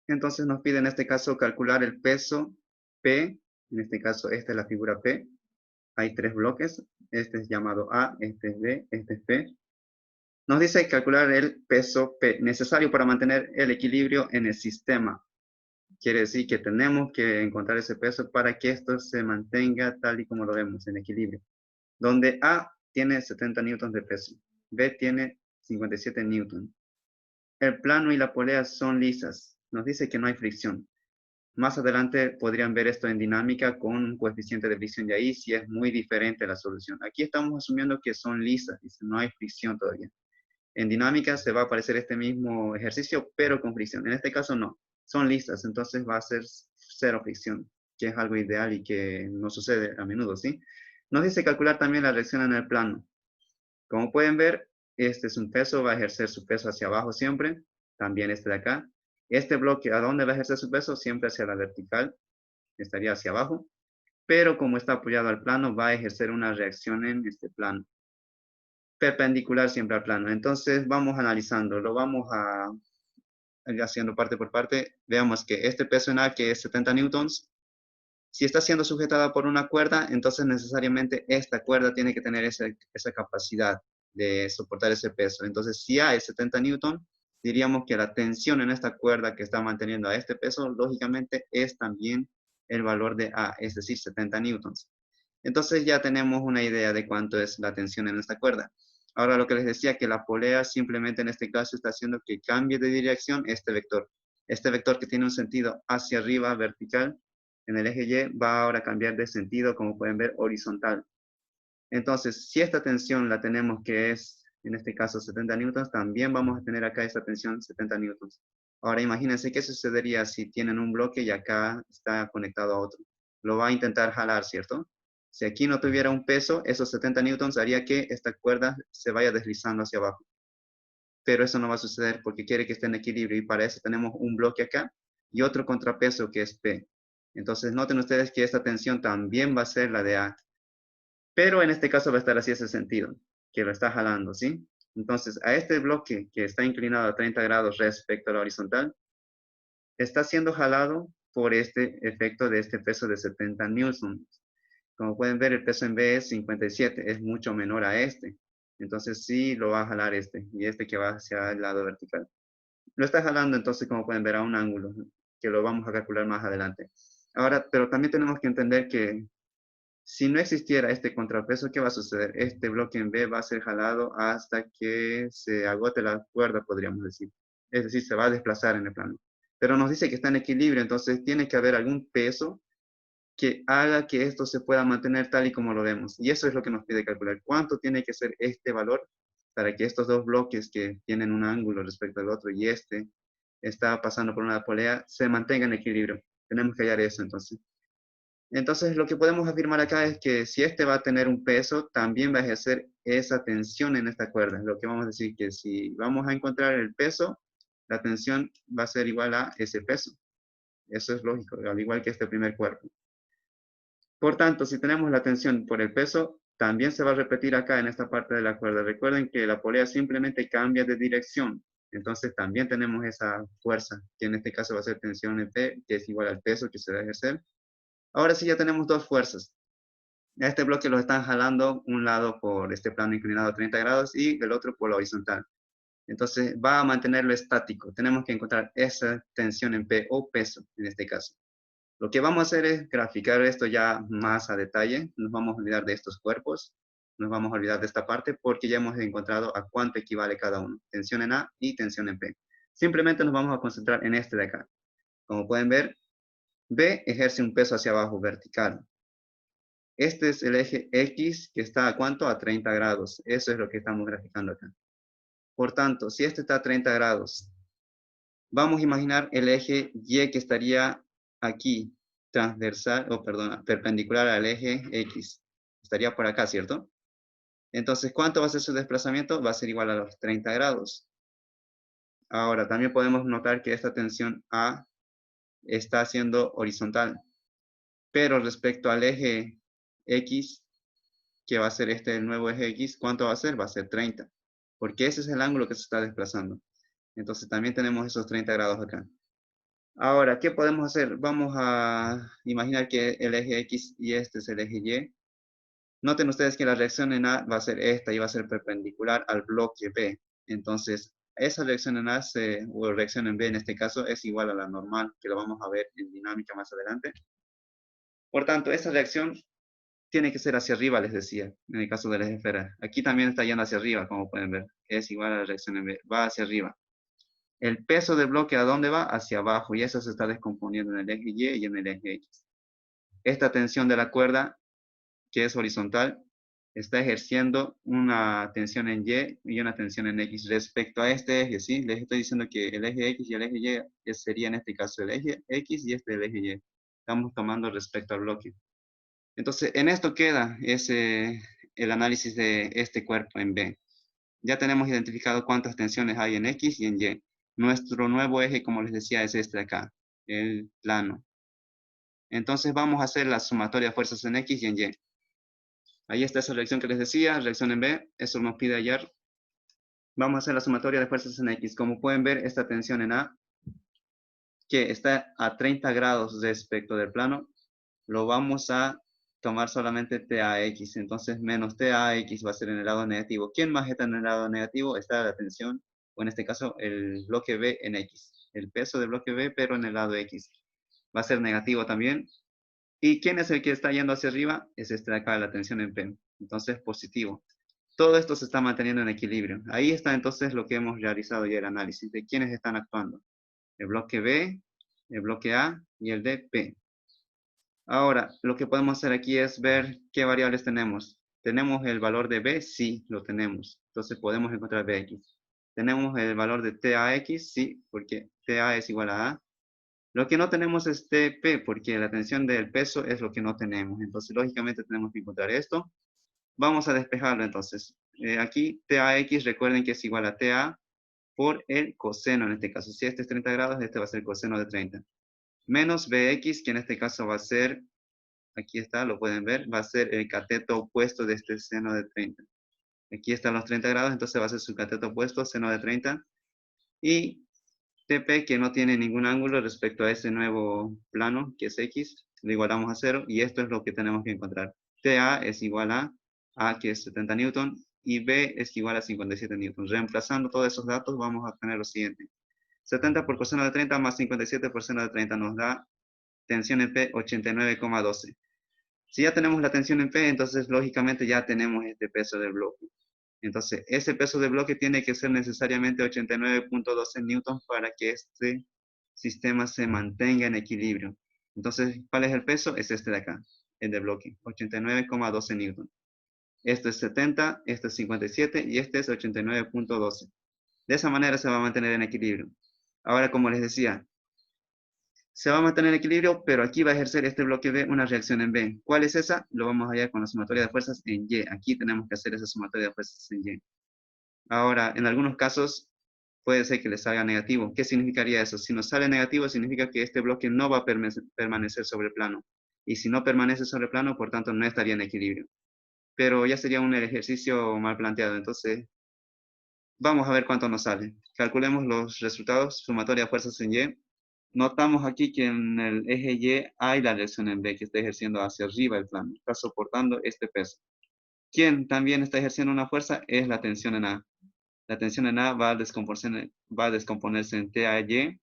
Entonces nos pide en este caso calcular el peso P, en este caso esta es la figura P, hay tres bloques, este es llamado A, este es B, este es P. Nos dice calcular el peso P necesario para mantener el equilibrio en el sistema. Quiere decir que tenemos que encontrar ese peso para que esto se mantenga tal y como lo vemos, en equilibrio. Donde A tiene 70 newtons de peso, B tiene 57 newtons. El plano y la polea son lisas. Nos dice que no hay fricción. Más adelante podrían ver esto en dinámica con un coeficiente de fricción de ahí si es muy diferente la solución. Aquí estamos asumiendo que son lisas, dice, no hay fricción todavía. En dinámica se va a aparecer este mismo ejercicio, pero con fricción. En este caso no, son lisas, entonces va a ser cero fricción, que es algo ideal y que no sucede a menudo, ¿sí? Nos dice calcular también la reacción en el plano. Como pueden ver, este es un peso, va a ejercer su peso hacia abajo siempre, también este de acá. Este bloque, ¿a dónde va a ejercer su peso? Siempre hacia la vertical, estaría hacia abajo, pero como está apoyado al plano, va a ejercer una reacción en este plano, perpendicular siempre al plano. Entonces vamos analizando, lo vamos a haciendo parte por parte. Veamos que este peso en A, que es 70 newtons, si está siendo sujetada por una cuerda, entonces necesariamente esta cuerda tiene que tener esa capacidad de soportar ese peso. Entonces, si A es 70 newtons, diríamos que la tensión en esta cuerda que está manteniendo a este peso, lógicamente es también el valor de A, es decir, 70 newtons. Entonces ya tenemos una idea de cuánto es la tensión en esta cuerda. Ahora lo que les decía, que la polea simplemente en este caso está haciendo que cambie de dirección este vector. Este vector que tiene un sentido hacia arriba, vertical, en el eje Y, va ahora a cambiar de sentido, como pueden ver, horizontal. Entonces, si esta tensión la tenemos que es, en este caso, 70 newtons, también vamos a tener acá esta tensión 70 newtons. Ahora, imagínense qué sucedería si tienen un bloque y acá está conectado a otro. Lo va a intentar jalar, ¿cierto? Si aquí no tuviera un peso, esos 70 newtons haría que esta cuerda se vaya deslizando hacia abajo. Pero eso no va a suceder porque quiere que esté en equilibrio y para eso tenemos un bloque acá y otro contrapeso que es P. Entonces, noten ustedes que esta tensión también va a ser la de A. Pero en este caso va a estar así ese sentido, que lo está jalando, ¿sí? Entonces, a este bloque que está inclinado a 30 grados respecto a la horizontal, está siendo jalado por este efecto de este peso de 70 newtons. Como pueden ver, el peso en B es 57, es mucho menor a este. Entonces, sí lo va a jalar este, y este que va hacia el lado vertical. Lo está jalando, entonces, como pueden ver, a un ángulo, que lo vamos a calcular más adelante. Ahora, pero también tenemos que entender que si no existiera este contrapeso, ¿qué va a suceder? Este bloque en B va a ser jalado hasta que se agote la cuerda, podríamos decir. Es decir, se va a desplazar en el plano. Pero nos dice que está en equilibrio, entonces tiene que haber algún peso que haga que esto se pueda mantener tal y como lo vemos. Y eso es lo que nos pide calcular. ¿Cuánto tiene que ser este valor para que estos dos bloques que tienen un ángulo respecto al otro y este está pasando por una polea se mantengan en equilibrio? Tenemos que hallar eso entonces. Entonces, lo que podemos afirmar acá es que si este va a tener un peso, también va a ejercer esa tensión en esta cuerda. Lo que vamos a decir que si vamos a encontrar el peso, la tensión va a ser igual a ese peso. Eso es lógico, al igual que este primer cuerpo. Por tanto, si tenemos la tensión por el peso, también se va a repetir acá en esta parte de la cuerda. Recuerden que la polea simplemente cambia de dirección. Entonces, también tenemos esa fuerza, que en este caso va a ser tensión en P, que es igual al peso que se va a ejercer. Ahora sí ya tenemos dos fuerzas. A este bloque lo están jalando un lado por este plano inclinado a 30 grados y el otro por la horizontal. Entonces va a mantenerlo estático. Tenemos que encontrar esa tensión en P o peso en este caso. Lo que vamos a hacer es graficar esto ya más a detalle. Nos vamos a olvidar de estos cuerpos. Nos vamos a olvidar de esta parte porque ya hemos encontrado a cuánto equivale cada uno. Tensión en A y tensión en P. Simplemente nos vamos a concentrar en este de acá. Como pueden ver, B ejerce un peso hacia abajo vertical. Este es el eje X que está a cuánto? A 30 grados. Eso es lo que estamos graficando acá. Por tanto, si este está a 30 grados, vamos a imaginar el eje Y que estaría aquí, transversal, o perdón, perpendicular al eje X. Estaría por acá, ¿cierto? Entonces, ¿cuánto va a ser su desplazamiento? Va a ser igual a los 30 grados. Ahora, también podemos notar que esta tensión A está siendo horizontal. Pero respecto al eje X, que va a ser este el nuevo eje X, ¿cuánto va a ser? Va a ser 30, porque ese es el ángulo que se está desplazando. Entonces también tenemos esos 30 grados acá. Ahora, ¿qué podemos hacer? Vamos a imaginar que el eje X y este es el eje Y. Noten ustedes que la reacción en A va a ser esta y va a ser perpendicular al bloque B. Entonces, esa reacción en A o reacción en B en este caso es igual a la normal, que lo vamos a ver en dinámica más adelante. Por tanto, esa reacción tiene que ser hacia arriba, les decía, en el caso de la esfera. Aquí también está yendo hacia arriba, como pueden ver. Es igual a la reacción en B, va hacia arriba. El peso del bloque, ¿a dónde va? Hacia abajo, y eso se está descomponiendo en el eje Y y en el eje X. Esta tensión de la cuerda, que es horizontal, está ejerciendo una tensión en Y y una tensión en X respecto a este eje, ¿sí? Les estoy diciendo que el eje X y el eje Y sería en este caso el eje X y este el eje Y. Estamos tomando respecto al bloque. Entonces, en esto queda el análisis de este cuerpo en B. Ya tenemos identificado cuántas tensiones hay en X y en Y. Nuestro nuevo eje, como les decía, es este de acá, el plano. Entonces vamos a hacer la sumatoria de fuerzas en X y en Y. Ahí está esa reacción que les decía, reacción en B, eso nos pide hallar. Vamos a hacer la sumatoria de fuerzas en X. Como pueden ver, esta tensión en A, que está a 30 grados respecto del plano, lo vamos a tomar solamente TAX. Entonces, menos TAX va a ser en el lado negativo. ¿Quién más está en el lado negativo? Está la tensión, o en este caso, el bloque B en X. El peso del bloque B, pero en el lado X. Va a ser negativo también. ¿Y quién es el que está yendo hacia arriba? Es este de acá, la tensión en P. Entonces, positivo. Todo esto se está manteniendo en equilibrio. Ahí está entonces lo que hemos realizado ya el análisis de quiénes están actuando. El bloque B, el bloque A y el de P. Ahora, lo que podemos hacer aquí es ver qué variables tenemos. ¿Tenemos el valor de B? Sí, lo tenemos. Entonces podemos encontrar Bx. ¿Tenemos el valor de TAX? Sí, porque TA es igual a A. Lo que no tenemos es TP, porque la tensión del peso es lo que no tenemos. Entonces, lógicamente tenemos que encontrar esto. Vamos a despejarlo entonces. Aquí TAX, recuerden que es igual a TA por el coseno en este caso. Si este es 30 grados, este va a ser el coseno de 30. Menos Bx, que en este caso va a ser, aquí está, lo pueden ver, va a ser el cateto opuesto de este seno de 30. Aquí están los 30 grados, entonces va a ser su cateto opuesto, seno de 30. Y TP, que no tiene ningún ángulo respecto a ese nuevo plano, que es X, lo igualamos a 0, y esto es lo que tenemos que encontrar. TA es igual a, que es 70 newton, y B es igual a 57 newton. Reemplazando todos esos datos, vamos a tener lo siguiente. 70 por coseno de 30 más 57 por seno de 30 nos da tensión en P 89,12. Si ya tenemos la tensión en P, entonces lógicamente ya tenemos este peso del bloque. Entonces, ese peso del bloque tiene que ser necesariamente 89,12 newtons para que este sistema se mantenga en equilibrio. Entonces, ¿cuál es el peso? Es este de acá, el de bloque, 89,12 newtons. Este es 70, este es 57 y este es 89,12. De esa manera se va a mantener en equilibrio. Ahora, como les decía, se va a mantener en equilibrio, pero aquí va a ejercer este bloque B una reacción en B. ¿Cuál es esa? Lo vamos a hallar con la sumatoria de fuerzas en Y. Aquí tenemos que hacer esa sumatoria de fuerzas en Y. Ahora, en algunos casos puede ser que les salga negativo. ¿Qué significaría eso? Si nos sale negativo, significa que este bloque no va a permanecer sobre el plano. Y si no permanece sobre el plano, por tanto, no estaría en equilibrio. Pero ya sería un ejercicio mal planteado. Entonces, vamos a ver cuánto nos sale. Calculemos los resultados, sumatoria de fuerzas en Y. Notamos aquí que en el eje Y hay la reacción en B que está ejerciendo hacia arriba el plano. Está soportando este peso. Quien también está ejerciendo una fuerza es la tensión en A. La tensión en A va a descomponerse en TAY.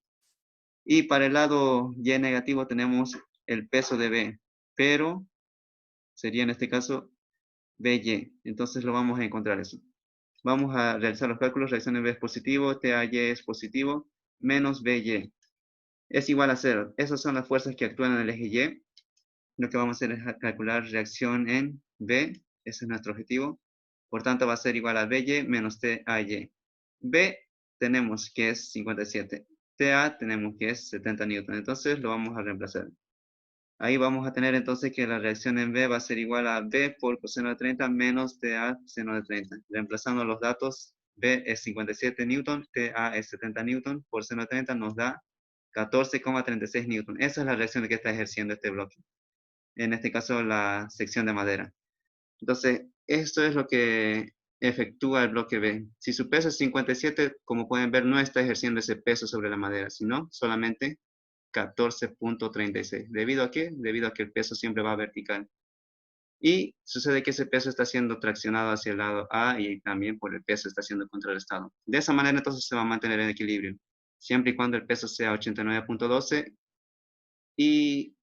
Y para el lado Y negativo tenemos el peso de B, pero sería en este caso BY. Entonces lo vamos a encontrar eso. Vamos a realizar los cálculos. Reacción en B es positivo, TAY es positivo, menos BY. Es igual a 0. Esas son las fuerzas que actúan en el eje Y. Lo que vamos a hacer es calcular reacción en B. Ese es nuestro objetivo. Por tanto, va a ser igual a BY menos TAY. B tenemos que es 57. TA tenemos que es 70 newton. Entonces lo vamos a reemplazar. Ahí vamos a tener entonces que la reacción en B va a ser igual a B por coseno de 30 menos TA seno de 30. Reemplazando los datos, B es 57 newton, TA es 70 newton, por seno de 30 nos da 14,36 newton. Esa es la reacción que está ejerciendo este bloque. En este caso, la sección de madera. Entonces, esto es lo que efectúa el bloque B. Si su peso es 57, como pueden ver, no está ejerciendo ese peso sobre la madera, sino solamente 14.36. ¿Debido a qué? Debido a que el peso siempre va vertical. Y sucede que ese peso está siendo traccionado hacia el lado A y también por el peso está siendo contrarrestado. De esa manera entonces se va a mantener en equilibrio, siempre y cuando el peso sea 89.12 y